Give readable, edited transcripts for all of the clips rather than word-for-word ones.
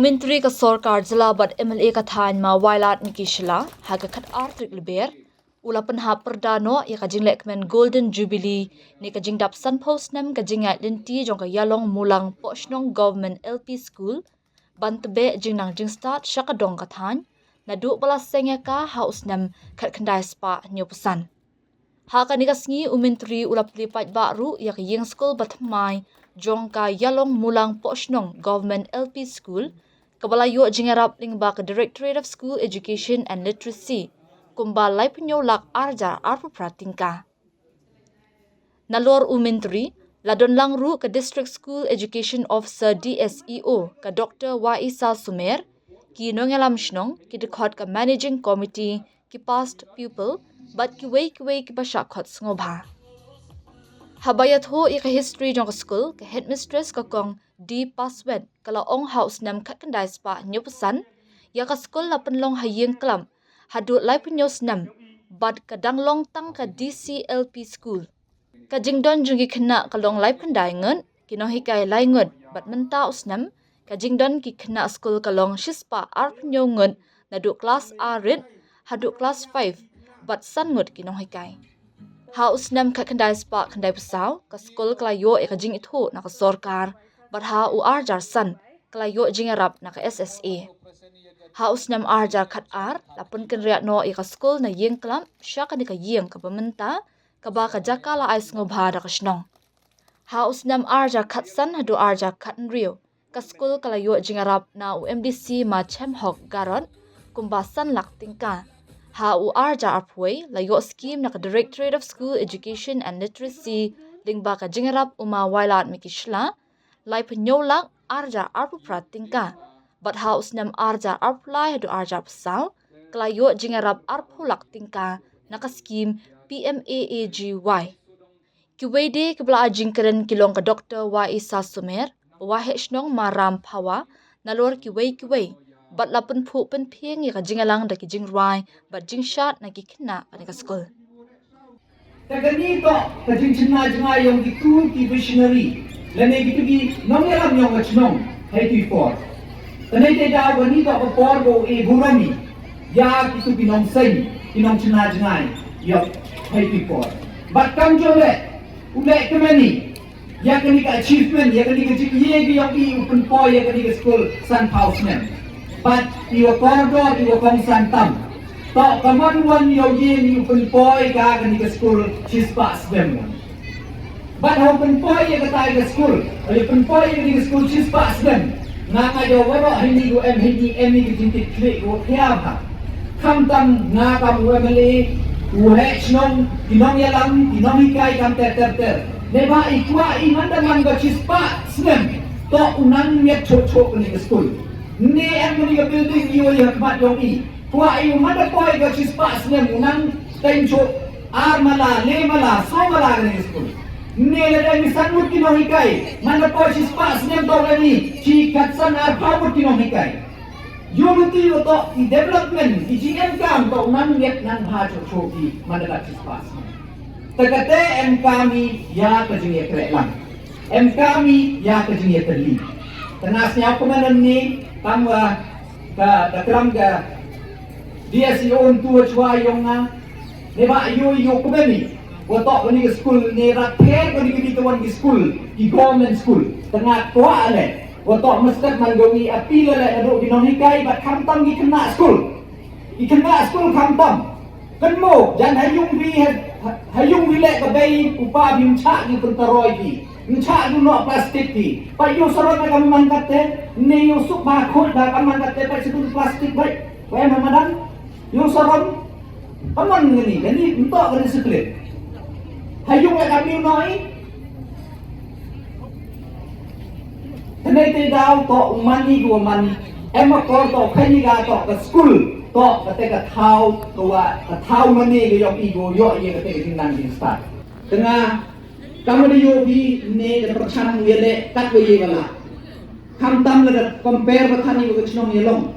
Menteri ka Sarkar jala bat MLA ka than ma wailat ni kishla haga khat artik liber ulapan ha perdano ya ka jinglek men Golden Jubilee ni ka jingdap san post nam ka jingai linti jong ka yalong mulang poshnong government LP school bantbe jingnang jing start shakadong ka than na du bala sengya ka house nam khat khandai spa nyopusan ha ka ni ka sngi Menteri ulap lipat baru ya ka ying school batmai jong ka yalong mulang poshnong government LP school kabala yo jingarap lingba ka Directorate of School Education and Literacy kumba lai punyo lak arja arpu pratingka nalor Menteri ladon lang ru ka District School Education Officer DSEO ka Dr. Waisa Sumer ki nongelam shnong ki dekhot ka Managing Committee ki past pupil but ki wei ki basha khot ngobha habayat ho ika history jong school ka headmistress ka kong D password kala ong house nam khat kandai spa nyupusan ya ka school la penlong hayeng klam hadu lai punyos nam bad ka danglong tang ka DCLP school ka jingdon jungi khna kalong lai pandai ngun kino hikai lai ngut bat menta usnam ka jingdon ki khna school kalong shispa arpnyo ngun nadu class arit hadu class 5 bat san ngut kino hikai House nam khat khandai spa khandai pusaw ka school klayo e ka jing ithu na ka Sarkar but ha u arjar san klayo jingarap na ka SSA House nam arjar khat ar lapun kan riat no e ka school na yeng klam sha ka ni ka yeng ka pamenta ka ba ka jakala ais ngobha da ka shnong House nam arjar khat san hadu arjar khat nrio ka school klayo jingarap na UMDC ma chem hok garon kumba san lak tingka ha u arja apway layo scheme na ka Directorate of School Education and Literacy lingba ka jingarap uma wailat mikishla lai panyolak arja arpu pratingka but house nam arja arplai hadu arja psaw klayo jingarap arpulak tingka na ka scheme PMAAGY kiwede kibla ajingkaren kilong ka Dr. Waisa Sumer wahishnong maram pawa nalor kiwei bat lapun phu pen phieng ya jingalang da ki jingrai bat jingshat na ki khna ani ka school tagani to ka jingchna jinga yong ki tu ki visionary lane ki tu ki nong yalam yong achnong hai tu for tane te da wani to ko por go e gurami ya ki tu ki nong sai ki nong chna jinga yo hai tu for bat kam jo le ule kemani ya kani ka achievement ya kani ka ye ki yong ki open po ya kani ka school sun house man but iwa corridor iwa kong santam to kaman wan yo yin yu pen poi ka ni ka school chispas dem but ho pen poi ya ka tai ka school yu pen poi ya ni ka school chispas dem nga ka yo waro hindi go hindi emi ki tintik klik go kya ba kam tam nga ka mu emeli u he chnong kinong yalam kinong hikai kam ter ne ba ikwa I mandaman ka chispas dem to unang net chok ni ka school ni ang mga building iyo yung mat yung kuha iyo madapoy ka chispas niya munang tencho armala lemala somala ng school ni ladang sanmut kinohikay madapoy chispas niya to ni chikat san arpamut kinohikay unity to I development I GM kam to nang yet nang hacho choki madalat chispas tagate em kami ya kajingi lang em kami ya kajingi terli tenasnya kumanan ni tamwa ka takram ka DSEO untu chwa yung na ne ba yo kubeni woto ni school ni rathe ko ni bituan ki school ki government school tengah tua ale woto meskat manggawi apil ale ado binohikai bat kamtam ki kena school kamtam kenmo jan hayung vi le ka bay upa bim cha ni pentaroi ki Ncha du no plastik ti. Pa yo sarot na kaman katte, ne yo suk ba khot da kaman katte pa situ plastik bai. Pa em hamadan yo sarot kaman ngini, gani unto ka disiplin. Hayung la kami noi. Tene te daw to mani go man. Em ko to khani ga to ka school to ka te ka thau to wa ka thau mani ga yo igo yo ye ka te ka nang din start. Tengah kamu di yogi ne da perchan wele kat we wala kam tam la compare bathani ko chnong yelong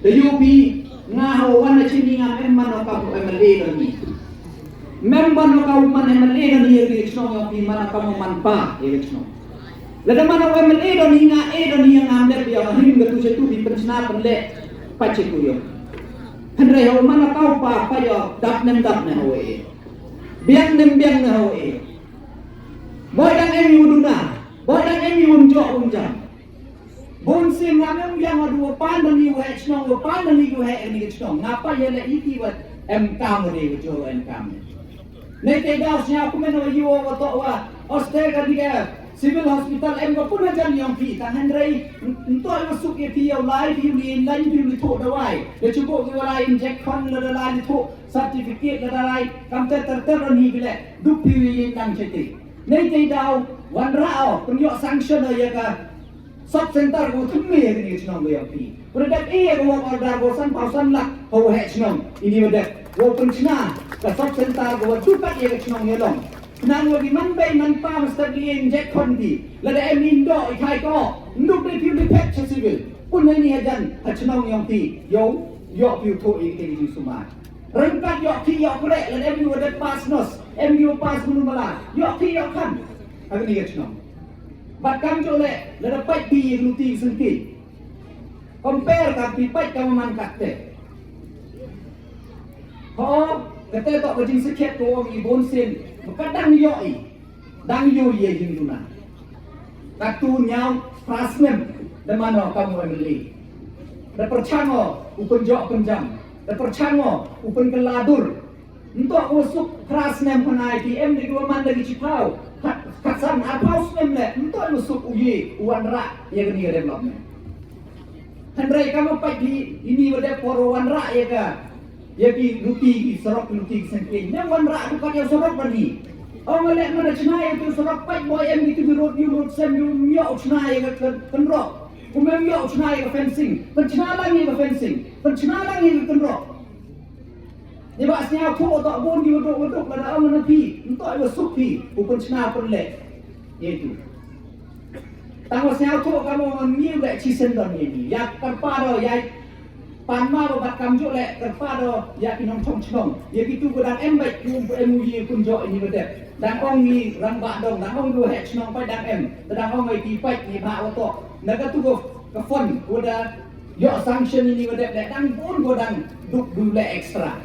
the yogi nga ho wan chini nga member no ka MLA ni member no ka man MLA ni ye chnong yogi mana ka man pa ye chnong Lada mana MLA don hinga ngamle biya him gatu setu bi pensna penle pace kuyo. Handre ho mana kau pa yo dap nem ho e. Biang nem ho e. Bodang emi uduna, bodang emi unjo jam. Bon sim ngamem yang adu pan dan ni wa chnong wa pan dan ni wa ni chnong. Ngapa ye le iki wa kam ni jo kam. Nete daus nya aku meno yo wa to wa Australia dia civil hospital em ko pun jan yang pi tan handrei untuk masuk ke pi au lai pi ni lai pi ni to da wai le chuko ki wala inject kon la da lai to certificate la da lai kam ter ni bile du pi yin kang chete nei dau wan rao kun yo sanction ya ka sub center ko thum me ni chnong go yang pi product e ko order go san lak ho he chnong ini wada go pun chna ka sub center go chu pat ye chnong ye long nan wagi man bay man pa must be inject kon di la da em indo I thai ko nduk de piu de pet civil kun ni hajan chnong yang pi yo piu to e ke ni suma rengkat yo ki yo kre la em yu de pass nos em yu pass mun mala yo ki yo kan agni ke chnong bat kam jo le la da pai pi lu ti sun ki compare ka pi pai ka man kat te ho kete to ko jing sikhet ko i bon sin kadang yo ye jing duna katu nyau prasnem de mano kamu emili da perchango upun jo penjam da perchango upun keladur untuk usuk prasnem panai ti em di man lagi cipau katsan apau snem le untuk usuk uye uanra ye gani development handrai kamu pagi ini wada poro wanra ye ka ye ki luti ki sorok luti sengke ne wanra bukan yang sorok bani oh melek mana cina itu sorok pai boy em itu birut sem yo cina ye ka kenro kumem yo cina ye ka fencing pencina lagi ka fencing pencina lagi ka kenro ni basnya ko to bon di wodok pada aman pi untuk masuk pi upun cina perle yaitu tangos nya to kamu ngiu le chisen don ni ya karpado ya panma bat kamjo le karpado ya kinong chong ya kitu godang embek ku emu ye kunjo ini bede dang ong ni rang ba dong dang ong du he chnong pai dang em dang ong ai ti pai ni ba wa to naga tu go ka fon goda yo sanction ini bede dang pun godang duk du le extra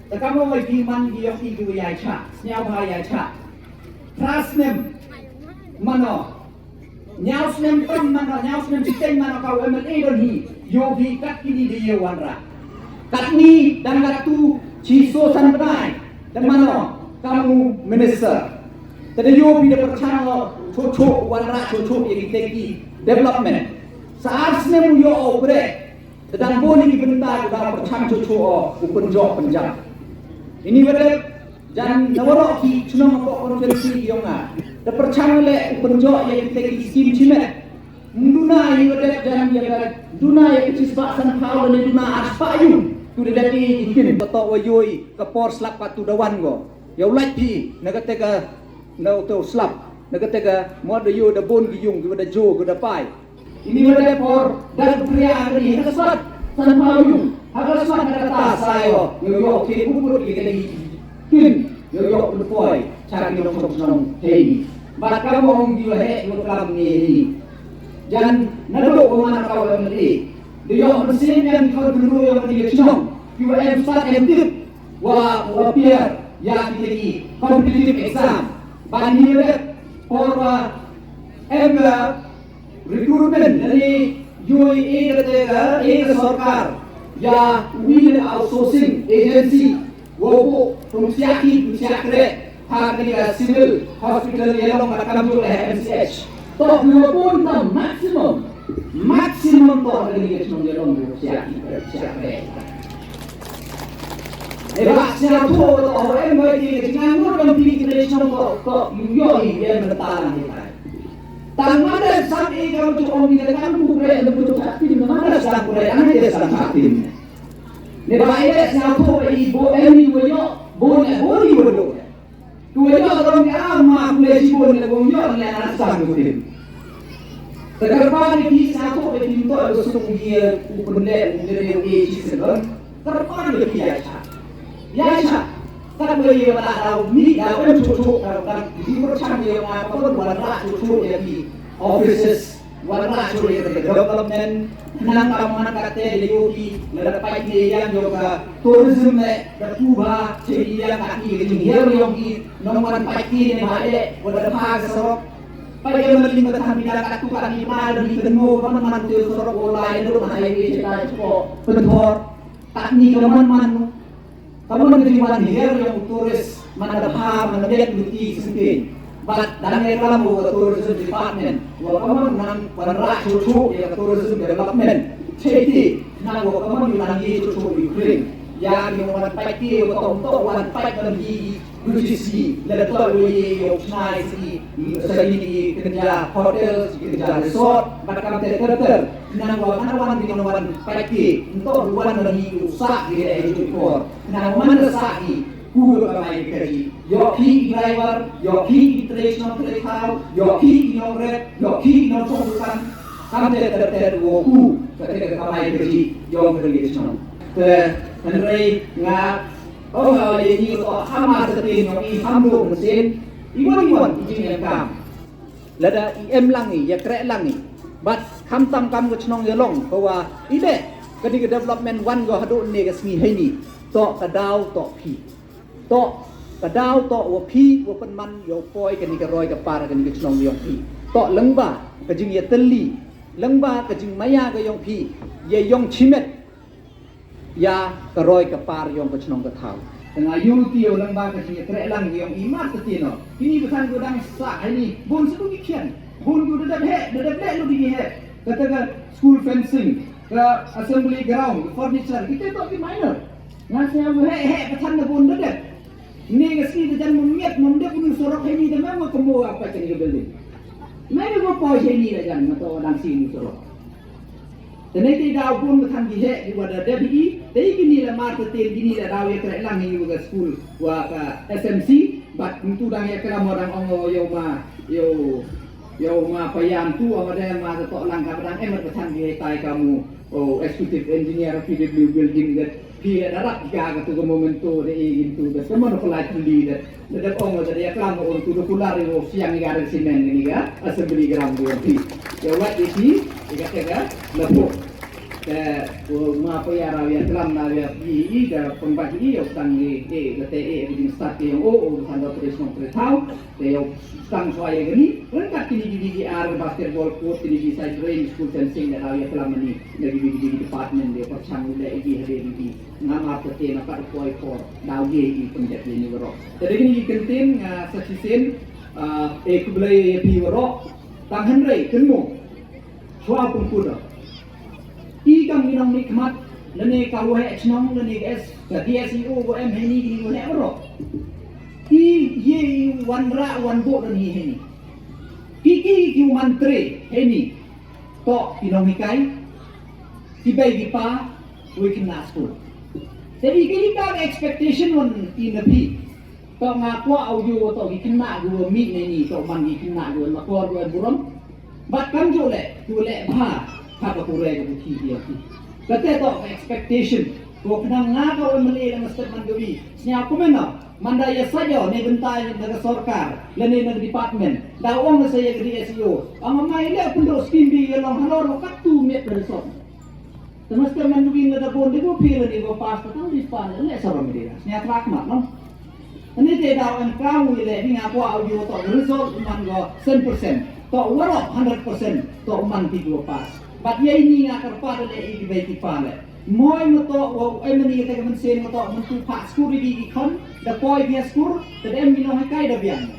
ta kamu mai ti man gi yo ki du ya cha nya ba ya cha trasnem mano nyaus nem pem mana nyaus nem citeng mana kau MLA don hi yo bi kat kini dia wanra kat ni dan kat tu ciso san benai dan mana kamu minister tadi yo bi de percaya chocho wanra chocho ye teki development saat nem yo bre sedang boni bentar dah percaya chocho upun jo penjam ini berde jan nawaro ki chunong ko konferensi yo nga da percaya le penjo yang kita skim cimet duna yang ada dalam dia duna yang kecil san pau dan duna aspayu tu de dati ikin to wayoi ka por slap patu dawan go ya ulat pi nagatega no to slap nagatega mo de yo da bon giyung da jo da pai ini ada por dan pria ni hasat san pau yung hasat kata sayo yo ki bubur ki kali kin yo poi cari nong hei bakal mohong dia he nguklam ni jangan nado mana kau emri dia mesin yang kau dulu yang ni cong you em start empty wa appear ya kini competitive exam bani le for em recruitment dari UAE kata sarkar ya will outsourcing agency wo fungsiaki siakre hari civil hospital yang makam jo MCH to pun tam maximum to hari yang yang siakre Evaksnya tu orang bagi jangan orang pilih kita to yo yang bertahan kita tang mana sampai kalau tu orang kita kan bukan ada butuh hati mana sedang boleh ada sedang hati ni baik siapa ibu ini boleh bodoh tu aja orang ni ama boleh sibuk ni bong yo ni anak sang tu tim terdepan ni siapa itu usung dia benda dia season terdepan dia biasa kan boleh tak tahu ni dah cucu kan di percaya yang apa pun buat tak cucu jadi offices warna curi ke development nang kaman kate leyoki ladapai ni yang yoga tourism le datuba jadi yang kaki ni here yogi nomor pagi ni male wada phag sorok pai yang meling ke thambi dak tu kan ni mal dan temu kaman man tu sorok olai lu highway cita ko pentor tak ni kaman man kaman ni man here yang turis mana pha mana lihat luti sempit but dan dalam tourism department walaupun nang warna cucu ya tourism development jadi nang walaupun lagi cucu Ukraine yang wan pagi untuk wan pagi UGC dan betul we opnai si segi kerja hotel kerja resort macam terter nang wan pagi untuk wan lagi usaha di ekspor nang mana sahi Google kamay kari. Yoki driver, yoki international travel, yoki inogret, yoki inosokan. Kami ter woku ketika kamay kari yong relation. Henry nga ini to hama setin yoki hamdo mesin. Iwan ijing kam. Lada im langi ya krek langi. But tam kam gechnong yelong bahwa ide ketika development one go hadu ne gasmi haini to kadau to pi. To kadau to wa pi wa pen man yo poi kan ni roi ka par kan ni chnong yong pi to lengba ka jing ye teli lengba ka jing maya ka yong pi ye yong chimet ya ka roi ka par yong ka chnong ka thau tengah yu ti yo lengba ka jing ye tre lang yong imat ti no ini pesan godang sa ini bon sebu kian bon go dadap he lu di he kata school fencing ka assembly ground furniture kita to ki minor ngasih he pesan na bon dadap ni kasi dan memiat memdek pun sorok ini dan memang kemo apa cari building. Mana go poi ini dah jangan atau orang sini sorok. Dan ini dah pun berkan dia di wadah DBI. Tapi gini lah market gini dah dah yang terlang ini juga school wa SMC. But untuk dah yang kerana orang ongo yo ma payam tu orang dah ma tok lang kadang emer berkan dia tai kamu executive engineer PW building that dia darat jaga tu momento de gitu da semua flight lead da ongo da ya klam on tu pular yo siang ni garing simen ni ga assembly ground yo pi ya wat isi ga lepo da ma pa ya ra ya klam na ya i da pembagi yo tang ni da te di start yo san da operation tau te yo tang so ya gini lengkap ini di ar basketball court ini di side range school fencing da ya klam ni lagi di department dia percang da di hari di nama pete na par poi for dau ye di penjat ni waro jadi gini kentin saksisin kubelai pi waro tang henrei kenmo chua pun kuda i kam ginong nikmat lene kawo he chnong lene es jadi SEO go em heni gini go ne waro i ye wan ra wan bo ni heni ki mantre heni to ginong hikai ki bai gi pa we can ask for. Jadi kita expectation on in the peak. Kau ngaku audio atau kena gua meet ni kau mandi kena gua makor gua buram. Bahkan jole bah apa kurang gua dia. Kata tu expectation. Gua kena ngakau meli dengan statement gua. Senyap aku mana? Mandaya saja ni bentai dengan sorkar, lene dengan department. Dah orang saya di SEO. Amai le pendok stimbi yang halor waktu met resort. Semester menduin ada pun dia pilih dia pas tu di pan le sarong dia. Nya trak mak no. Ini dia dah an kau ile ni ngaku audio to result man go 100%. To waro 100% to man ti go pas. But ye ini ngakar pa le i baiki pa le. Moi mo to meni te men sen mo to men tu pa skur di kon da poi dia skur da em mino kai da biang.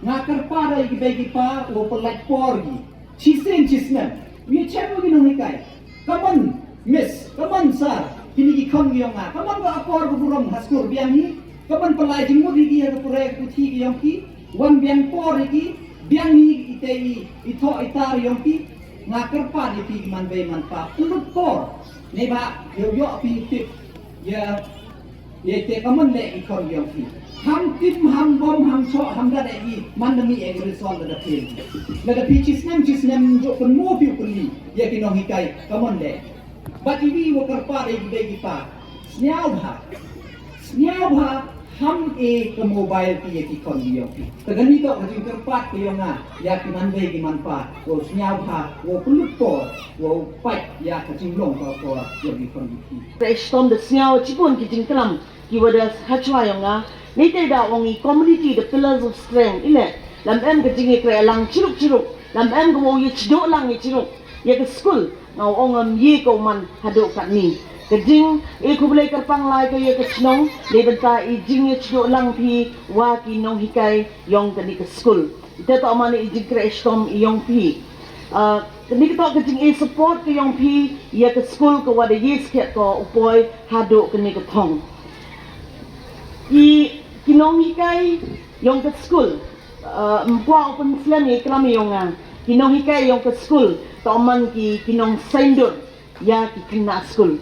Ngakar pa da i baiki pa o pelat porgi. Chisen chisna. Wi chemo mino kai. Kapan Miss, kapan sar? Kini ikon yang ngah. Kapan ba akor burung haskur biang ni? Kapan pelai jenguk di dia kepurek putih yang ki? Wan biang por ki? Biang ni itei ito itar yang ki? Ngakar pa di pi man bay man pa. Ulut por. Ni ba yo pi tip ya te kaman le ikon yang ki? Ham tim ham bom ham so ham da ki man demi e resol da pin. Da pi cisnem jo pen mo pi pen ya kinong hikai kaman le. But ini wakar pa di bagi pa. Snyau bha ham ke mobile ki kon dia tegani to kajing terpat ke yonga ya ki man be ki manfaat wo senyau ha wo pulut ko wo pat ya kajing long ko yo ki kon ki Prestom de snyao chipun ki jingklam ki wada hachwa yonga ni te da ongi community the pillars of strength ile lam em ke jingi kre lang chiruk lam em ko ye chdo lang ye chiruk ye ke school ngau ongam ye ko man hado kat ni ke jing e ko boleh kerpang lai ke ye ke chnong le benta i jing ye chdo lang pi wa ki nong hikai yong ke ni ke school te to man i jing kre stom i yong pi ni kita ke jing e support ke yong pi ye ke school ko wada yes ke ko upoi hado ke ni ke thong i kinong hikai yong ke school mkwa open slam ye kram yonga kinong hikai yong ke school to man ki kinong sendur ya ki kena school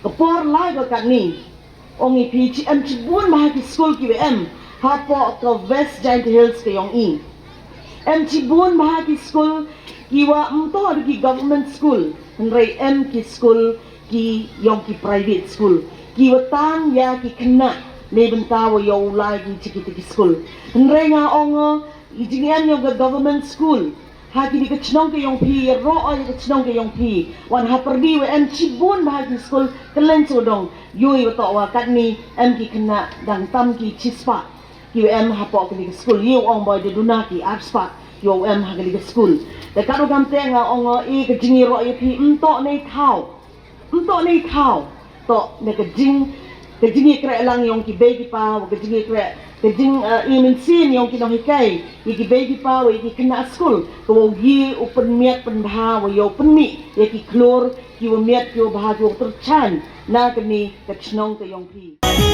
kapor lai ko kat ni ongi pi em chibun ma ki school ki em hapo ko West Giant Hills ke yong i em chibun ma ki school ki wa mto ki government school nrei em ki school ki yong ki private school ki watan ya ki kena le bentawa yo lai ki chiki school nrei nga ongo ijingan yo government school haki di kechnong ke yong pi ro ay kechnong ke yong pi wan ha perdi we em chibun ba haki school kelen sodong yoi wa to wa kat ni em ki kena dang tam ki chispa ki em ha po ke di school yu ong boy de dunaki arspa yo em ha ke di school de karo gam te nga ong e ke jingi ro ye pi mto nei thau to ne ke jingi kre lang yong ki baby pa wa ke jingi kre ke jing imin sin yong ki nong hikai ki baby pa wa ki kena school ko yi open miat pendha wa yo penmi ye ki klor ki wa miat ki wa bahag wa terchan na ke ni ke chnong ke yong pi